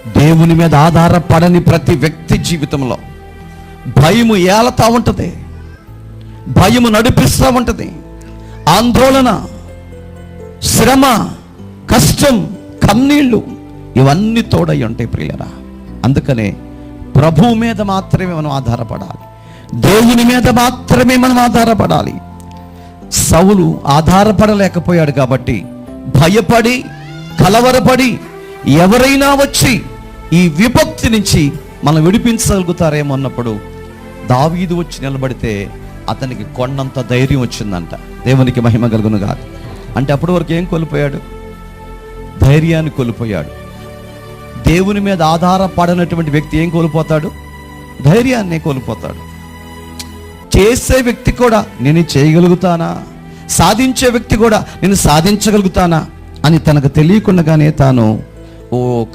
దేవుని మీద ఆధారపడని ప్రతి వ్యక్తి జీవితంలో భయము ఏలతా ఉంటుంది, భయము నడిపిస్తూ ఉంటుంది. ఆందోళన, శ్రమ, కష్టం, కన్నీళ్ళు ఇవన్నీ తోడై ఉంటాయి ప్రియులరా. అందుకనే ప్రభువు మీద మాత్రమే మనం ఆధారపడాలి, దేవుని మీద మాత్రమే మనం ఆధారపడాలి. సౌలు ఆధారపడలేకపోయాడు కాబట్టి భయపడి కలవరపడి ఎవరైనా వచ్చి ఈ విపత్తి నుంచి మనం విడిపించగలుగుతారేమో అన్నప్పుడు దావీదు వచ్చి నిలబడితే అతనికి కొండంత ధైర్యం వచ్చిందంట. దేవునికి మహిమ కలుగును గాక. అంటే అప్పటి వరకు ఏం కోల్పోయాడు? ధైర్యాన్ని కోల్పోయాడు. దేవుని మీద ఆధారపడనటువంటి వ్యక్తి ఏం కోల్పోతాడు? ధైర్యాన్ని కోల్పోతాడు. చేసే వ్యక్తి కూడా నేను చేయగలుగుతానా, సాధించే వ్యక్తి కూడా నేను సాధించగలుగుతానా అని తనకు తెలియకుండానే తాను